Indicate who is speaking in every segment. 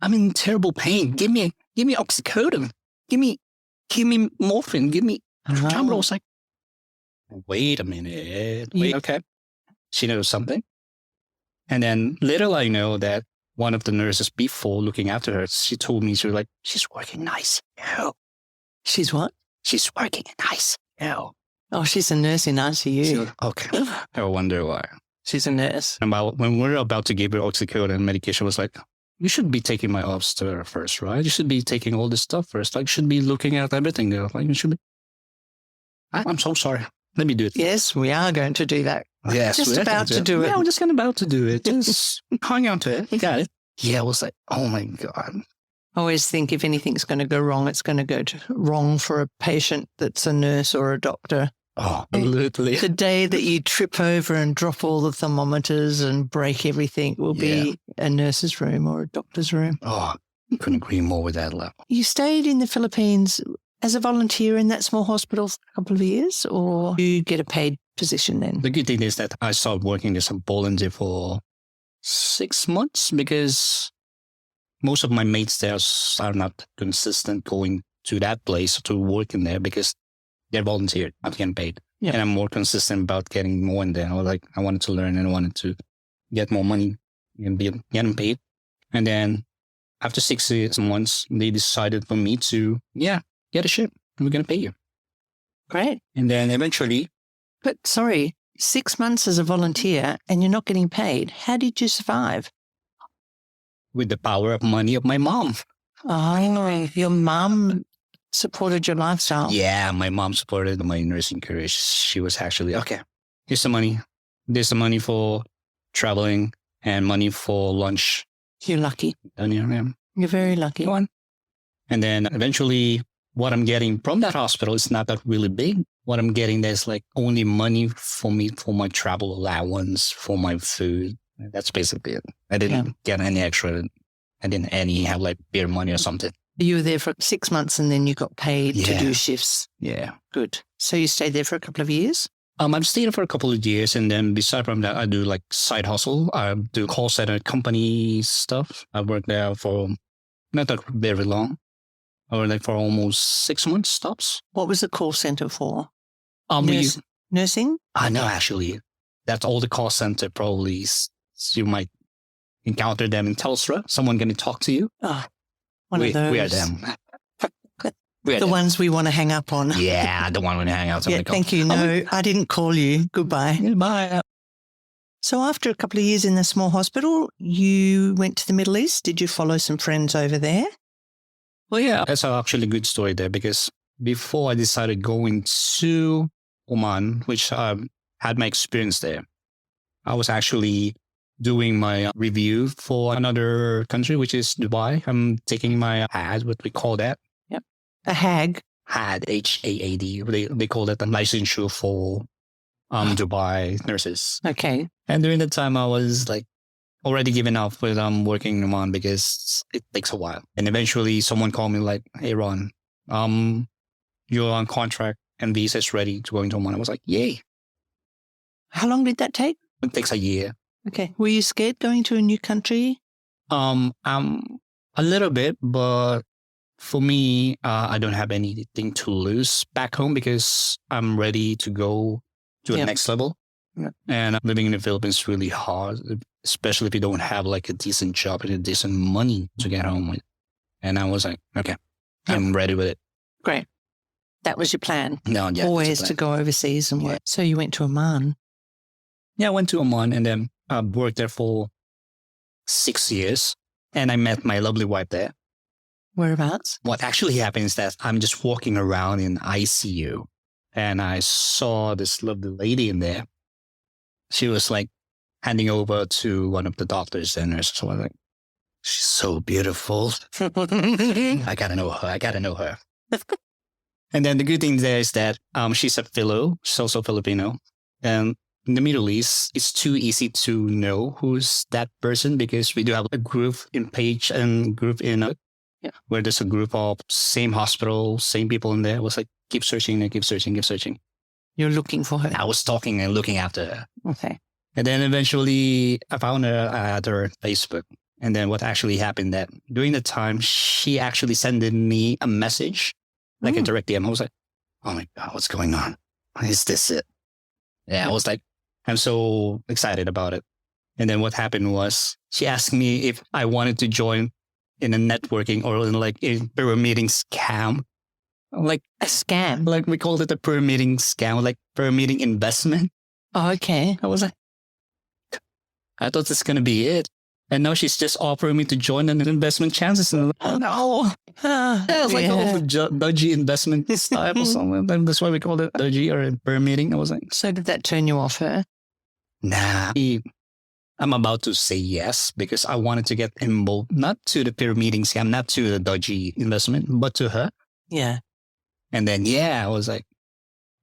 Speaker 1: I'm in terrible pain. Give me oxycodone. Give me morphine. Give me Tramadol. I was like, wait a minute. Wait, okay. She knows something. And then little I know that one of the nurses before looking after her, she told me, she was like, she's working nice. No.
Speaker 2: She's what?
Speaker 1: She's working nice. No.
Speaker 2: Oh, she's a nurse in ICU.
Speaker 1: Okay. I wonder why.
Speaker 2: She's a nurse.
Speaker 1: When we're about to give her oxycodone medication, was like, you should be taking my obster first, right? You should be taking all this stuff first. Like, you should be looking at everything there. Like, you should be. I'm so sorry. Let me do it.
Speaker 2: Yes, we are going to do that.
Speaker 1: Yes,
Speaker 2: just about to do it.
Speaker 1: Yeah, we're just about to do it. Just hang on to it. We got it. Yeah, I was like, oh my God.
Speaker 2: I always think if anything's going to go wrong, it's going to go wrong for a patient that's a nurse or a doctor.
Speaker 1: Oh, absolutely.
Speaker 2: The day that you trip over and drop all the thermometers and break everything will be a nurse's room or a doctor's room.
Speaker 1: Oh, I couldn't agree more with that level.
Speaker 2: You stayed in the Philippines as a volunteer in that small hospital for a couple of years, or you get a paid position then?
Speaker 1: The good thing is that I started working as a volunteer for 6 months because most of my mates there are not consistent going to that place to work in there because they're volunteered. I'm getting paid. Yeah. And I'm more consistent about getting more in there. I wanted to learn and I wanted to get more money and be getting paid. And then after 6 months, they decided for me to, get a ship. We're going to pay you.
Speaker 2: Great.
Speaker 1: And then eventually.
Speaker 2: But sorry, 6 months as a volunteer and you're not getting paid. How did you survive?
Speaker 1: With the power of money of my mom.
Speaker 2: Oh, your mom supported your lifestyle.
Speaker 1: Yeah, my mom supported my nursing career. She was actually, okay, here's the money. There's the money for traveling and money for lunch.
Speaker 2: You're lucky.
Speaker 1: You're
Speaker 2: very lucky.
Speaker 1: Go on. And then eventually what I'm getting from that hospital is not that really big. What I'm getting there's like only money for me, for my travel allowance, for my food. That's basically it. I didn't get any extra. I didn't have like beer money or something.
Speaker 2: You were there for 6 months and then you got paid to do shifts.
Speaker 1: Yeah.
Speaker 2: Good. So you stayed there for a couple of years?
Speaker 1: I've stayed there for a couple of years. And then beside from that, I do like side hustle. I do call center company stuff. I worked there for not that very long. I worked like for almost 6 months tops.
Speaker 2: What was the call center for? Nursing?
Speaker 1: No, actually. That's all the call center probably is. You might encounter them in Telstra. Someone going to talk to you.
Speaker 2: Oh, one of those.
Speaker 1: We are them.
Speaker 2: The ones we want to hang up on.
Speaker 1: Yeah, the one we want to hang out on.
Speaker 2: Yeah, thank you. No, I didn't call you. Goodbye.
Speaker 1: Goodbye.
Speaker 2: So after a couple of years in the small hospital, you went to the Middle East. Did you follow some friends over there?
Speaker 1: Well, yeah, that's actually a good story there because before I decided going to Oman, which I had my experience there, I was actually doing my review for another country, which is Dubai. I'm taking my HAD, what we call that.
Speaker 2: Yep. A HAG?
Speaker 1: HAD, H-A-A-D. They call that a licensure for Dubai nurses.
Speaker 2: Okay.
Speaker 1: And during that time, I was like already giving up with working in Oman because it takes a while. And eventually someone called me like, hey, Ron, you're on contract and visa is ready to go into Oman. I was like, yay.
Speaker 2: How long did that take?
Speaker 1: It takes a year.
Speaker 2: Okay. Were you scared going to a new country?
Speaker 1: A little bit, but for me, I don't have anything to lose back home because I'm ready to go to the next level. Yeah. And living in the Philippines is really hard, especially if you don't have like a decent job and a decent money to get home with. And I was like, okay, I'm ready with it.
Speaker 2: Great. That was your plan?
Speaker 1: No, yeah.
Speaker 2: Always to go overseas and work. Yeah. So you went to Oman?
Speaker 1: Yeah, I went to Oman and then I worked there for 6 years and I met my lovely wife there.
Speaker 2: Whereabouts?
Speaker 1: What actually happened is that I'm just walking around in ICU and I saw this lovely lady in there. She was like handing over to one of the doctors and nurses. So I was like, she's so beautiful. I gotta know her. And then the good thing there is that she's a fellow. She's also Filipino. And in the Middle East, it's too easy to know who's that person because we do have a group in page and group in where there's a group of same hospital, same people in there. It was like, keep searching.
Speaker 2: You're looking for her.
Speaker 1: I was stalking and looking after her.
Speaker 2: Okay.
Speaker 1: And then eventually I found her at her Facebook And then what actually happened that during the time, she actually sent me a message, like a direct DM. I was like, oh my God, what's going on? Is this it? Yeah, I was like, I'm so excited about it. And then what happened was she asked me if I wanted to join in a networking or in like a pyramiding scam. Like
Speaker 2: A scam.
Speaker 1: like we called it a pyramiding scam, like pyramiding investment.
Speaker 2: Oh, okay.
Speaker 1: I was like, I thought this was going to be it. And now she's just offering me to join an investment chances. And I'm like, oh no. Yeah, it's like a dodgy investment type or something. And that's why we called it dodgy or pyramiding. I was like,
Speaker 2: So did that turn you off her?
Speaker 1: nah. I'm about to say yes because I wanted to get involved, not to the pyramiding scam, not to the dodgy investment, but to her.
Speaker 2: Yeah.
Speaker 1: And then, I was like,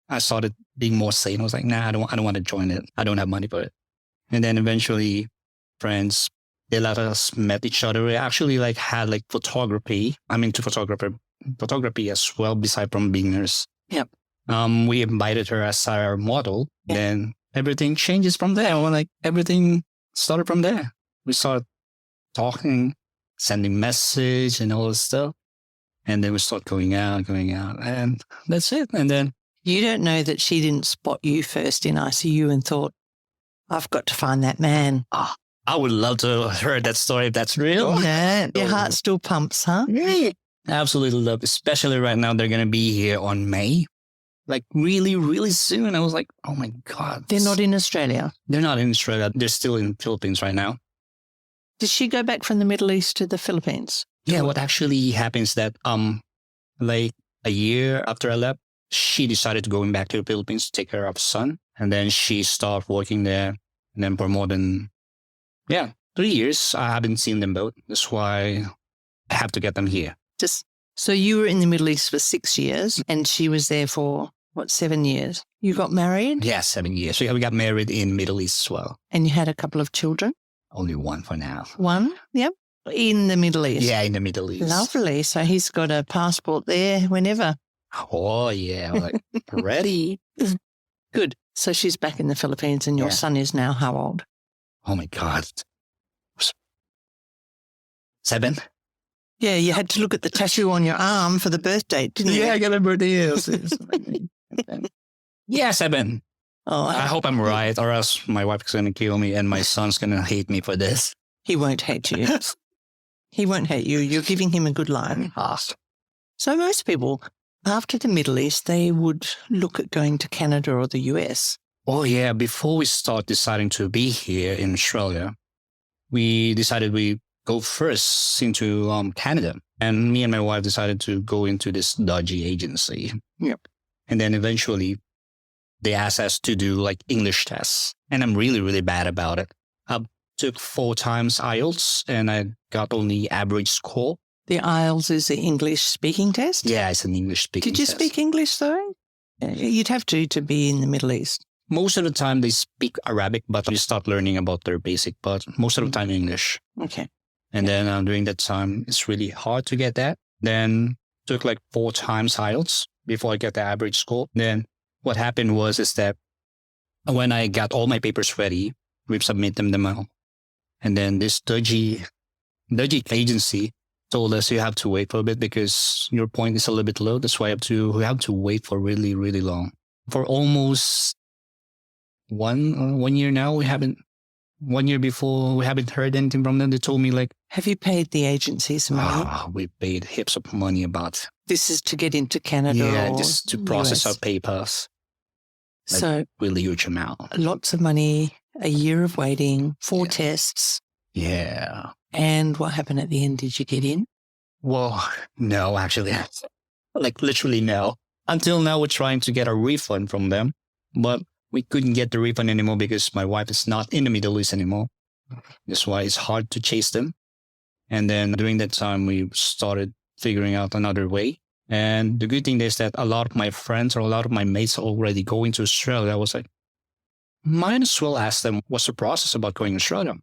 Speaker 1: I started being more sane. I was like, nah, I don't want to join it. I don't have money for it. And then eventually friends, they let us met each other. We actually like had like photography. I'm into photography as well, beside from being nurse.
Speaker 2: Yep.
Speaker 1: We invited her as our model. Yeah. Then everything changes from there. Like everything started from there. We started talking, sending message and all this stuff. And then we start going out. And that's it. And then
Speaker 2: you don't know that she didn't spot you first in ICU and thought, I've got to find that man.
Speaker 1: Oh, I would love to have heard that story if that's real.
Speaker 2: Yeah, your heart still pumps, huh?
Speaker 1: Yeah. Absolutely love, especially right now. They're going to be here on May. Like really, really soon. I was like, oh my God.
Speaker 2: They're not in Australia.
Speaker 1: They're not in Australia. They're still in the Philippines right now.
Speaker 2: Did she go back from the Middle East to the Philippines?
Speaker 1: Yeah, what actually happens that like a year after I left, she decided to go back to the Philippines to take care of her son. And then she started working there. And then for more than 3 years, I haven't seen them both. That's why I have to get them here.
Speaker 2: So you were in the Middle East for 6 years and she was there for, 7 years? You got married?
Speaker 1: Yeah, 7 years. So we got married in Middle East as well.
Speaker 2: And you had a couple of children?
Speaker 1: Only one for now.
Speaker 2: One? Yep. In the Middle East?
Speaker 1: Yeah, in the Middle East.
Speaker 2: Lovely. So he's got a passport there whenever.
Speaker 1: Oh, yeah. Like, ready.
Speaker 2: Good. So she's back in the Philippines and your son is now how old?
Speaker 1: Oh, my God. 7.
Speaker 2: Yeah, you had to look at the tattoo on your arm for the birth date, didn't you?
Speaker 1: Yeah, I got a birthday. Yeah, 7.
Speaker 2: Oh,
Speaker 1: I hope I'm right, or else my wife's going to kill me and my son's going to hate me for this.
Speaker 2: He won't hate you. He won't hate you. You're giving him a good life. So most people, after the Middle East, they would look at going to Canada or the US.
Speaker 1: Oh, yeah. Before we start deciding to be here in Australia, we decided we go first into Canada. And me and my wife decided to go into this dodgy agency.
Speaker 2: Yep.
Speaker 1: And then eventually they asked us to do like English tests. And I'm really, really bad about it. I took 4 times IELTS and I got only average score.
Speaker 2: The IELTS is the English speaking test?
Speaker 1: Yeah, it's an English speaking test.
Speaker 2: Did you speak English though? You'd have to be in the Middle East.
Speaker 1: Most of the time they speak Arabic, but you start learning about their basic, but most of the time English.
Speaker 2: Okay.
Speaker 1: And then during that time, it's really hard to get that. Then took like 4 times IELTS before I get the average score. Then what happened is that when I got all my papers ready, we submit them all. And then this dodgy agency told us you have to wait for a bit because your point is a little bit low. That's why we have to wait for really, really long. For almost one year now, we haven't. 1 year before, we haven't heard anything from them. They told me like,
Speaker 2: have you paid the agency some money?
Speaker 1: We paid heaps of money about.
Speaker 2: This is to get into Canada.
Speaker 1: Yeah,
Speaker 2: or
Speaker 1: just to process
Speaker 2: US.
Speaker 1: our papers. Like,
Speaker 2: so
Speaker 1: really huge amount.
Speaker 2: Lots of money, a year of waiting, 4 tests.
Speaker 1: Yeah.
Speaker 2: And what happened at the end? Did you get in?
Speaker 1: Well, no, actually. Like literally no. Until now, we're trying to get a refund from them. But we couldn't get the refund anymore because my wife is not in the Middle East anymore. That's why it's hard to chase them. And then during that time, we started figuring out another way. And the good thing is that a lot of my friends or a lot of my mates are already going to Australia. I was like, might as well ask them what's the process about going to Australia.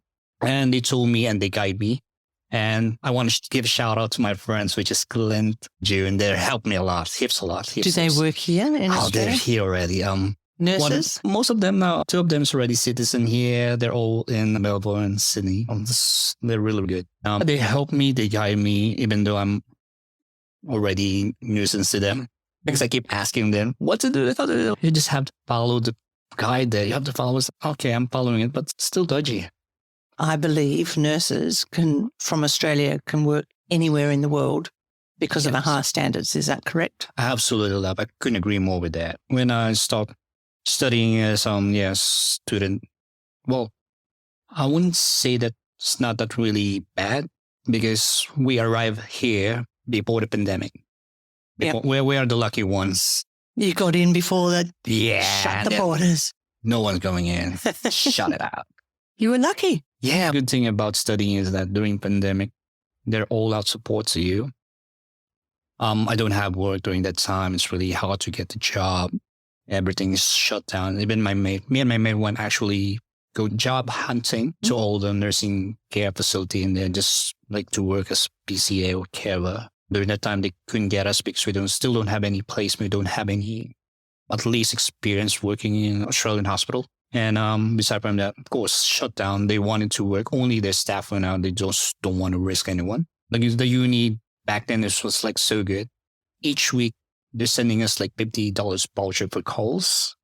Speaker 1: And they told me and they guide me. And I want to give a shout out to my friends, which is Clint, June. They helped me a lot, heaps a lot.
Speaker 2: Do they work here in Australia?
Speaker 1: They're here already.
Speaker 2: Nurses?
Speaker 1: Most of them now, 2 of them is already citizen here. They're all in Melbourne, Sydney. They're really good. They help me, they guide me, even though I'm already nuisance to them. Because I keep asking them what to do. You just have to follow the guide there. You have to follow it. Okay, I'm following it, but it's still dodgy.
Speaker 2: I believe nurses from Australia can work anywhere in the world because of the high standards. Is that correct?
Speaker 1: I absolutely love. I couldn't agree more with that. When I stopped studying as student, well, I wouldn't say that it's not that really bad because we arrived here before the pandemic. We are the lucky ones.
Speaker 2: You got in before that.
Speaker 1: Yeah.
Speaker 2: Shut the borders.
Speaker 1: No one's going in. Shut it out.
Speaker 2: You were lucky.
Speaker 1: Yeah. Good thing about studying is that during pandemic, they're all out support to you. I don't have work during that time. It's really hard to get the job. Everything is shut down. Even me and my mate went actually go job hunting to all the nursing care facility and then just like to work as PCA or carer. During that time, they couldn't get us because we still don't have any placement. We don't have any at least experience working in Australian hospital. And beside from that, of course, shut down. They wanted to work. Only their staff went out. They just don't want to risk anyone. Like the uni back then, this was like so good. Each week, they're sending us like $50 voucher for calls.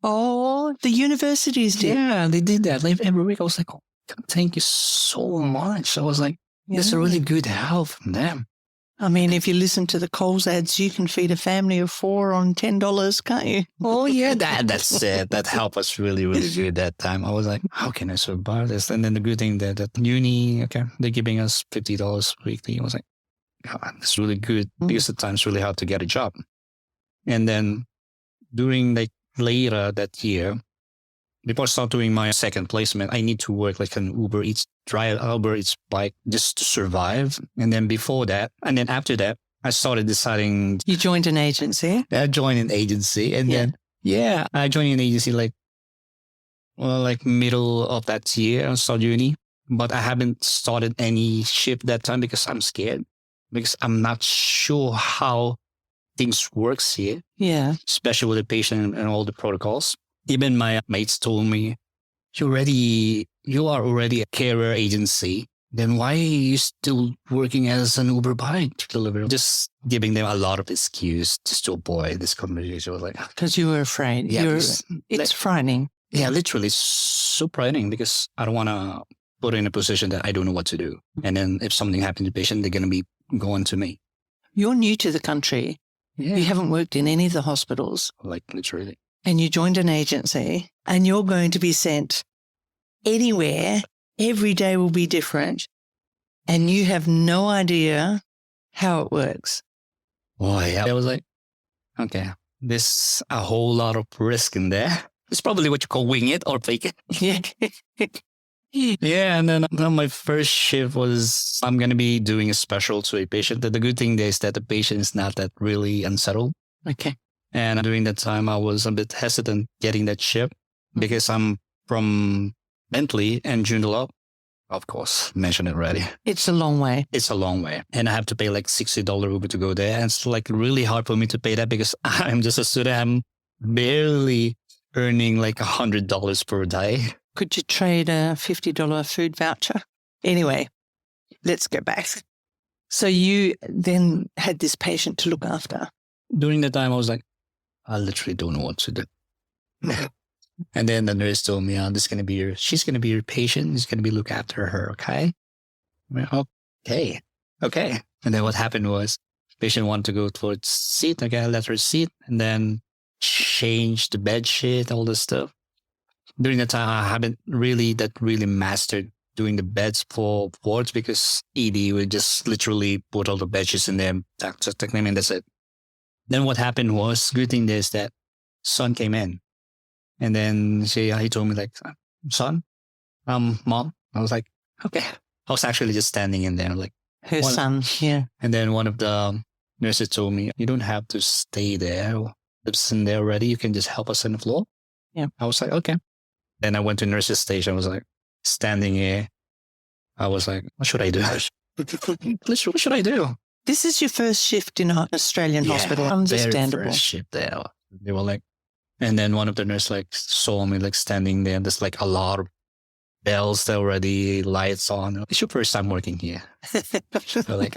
Speaker 2: Oh, the universities did.
Speaker 1: Yeah, they did that. Like every week, I was like, oh, thank you so much. I was like, that's a really good help from them.
Speaker 2: I mean, if you listen to the Coles ads, you can feed a family of 4 on $10, can't you?
Speaker 1: Oh, yeah, that's it. That helped us really, really good that time. I was like, how can I survive this? And then the good thing that uni, they're giving us $50 weekly. I was like, God, that's really good because at times it's really hard to get a job. And then during like later that year, before I start doing my second placement, I need to work like an Uber Eats bike just to survive. And then before that, and then after that, I started deciding.
Speaker 2: You joined an agency?
Speaker 1: I joined an agency. And then, I joined an agency like middle of that year. I started uni, but I haven't started any shift that time because I'm scared, because I'm not sure how things works here. Yeah. Especially with the patient and all the protocols. Even my mates told me, you are already a carer agency. Then why are you still working as an Uber bike delivery? Just giving them a lot of excuse just to avoid this conversation. I was like,
Speaker 2: because you were afraid.
Speaker 1: Yeah,
Speaker 2: it's frightening.
Speaker 1: Yeah, literally so frightening because I don't want to put in a position that I don't know what to do. And then if something happens to the patient, they're going to be going to me.
Speaker 2: You're new to the country. Yeah. You haven't worked in any of the hospitals.
Speaker 1: Like literally.
Speaker 2: And you joined an agency and you're going to be sent anywhere. Every day will be different. And you have no idea how it works.
Speaker 1: Oh, yeah. I was like, okay, there's a whole lot of risk in there. It's probably what you call wing it or fake it.
Speaker 2: Yeah.
Speaker 1: Yeah. And then my first shift was I'm going to be doing a special to a patient. The good thing there is that the patient is not that really unsettled.
Speaker 2: Okay.
Speaker 1: And during that time, I was a bit hesitant getting that shift because I'm from Bentley and Joondalup. Of course, mentioned it already.
Speaker 2: It's a long way.
Speaker 1: It's a long way. And I have to pay like $60 Uber to go there. And it's like really hard for me to pay that because I'm just a student. I'm barely earning like $100 per day.
Speaker 2: Could you trade a $50 food voucher? Anyway, let's go back. So you then had this patient to look after.
Speaker 1: During that time, I was like, I literally don't know what to do. And then the nurse told me, she's going to be your patient. He's going to be look after her. Okay. Okay. And then what happened was patient wanted to go towards seat. Okay. I let her sit and then change the bed sheet, all this stuff. During that time, I haven't really mastered doing the beds for wards because ED would just literally put all the bed sheets in there, tuck them in, that's it. Then what happened was, good thing is that son came in. And then he told me like, son, mom. I was like, okay. I was actually just standing in there like.
Speaker 2: Her son, yeah.
Speaker 1: And then one of the nurses told me, you don't have to stay there. It's in there already. You can just help us on the floor.
Speaker 2: Yeah.
Speaker 1: I was like, okay. Then I went to nurse's station. I was like, standing here. I was like, what should I do? What should I do?
Speaker 2: This is your first shift in an Australian hospital. Understandable.
Speaker 1: Very first shift there. They were like, And then one of the nurses like saw me like standing there. There's like a lot of bells already, lights on. It's your first time working here. So like,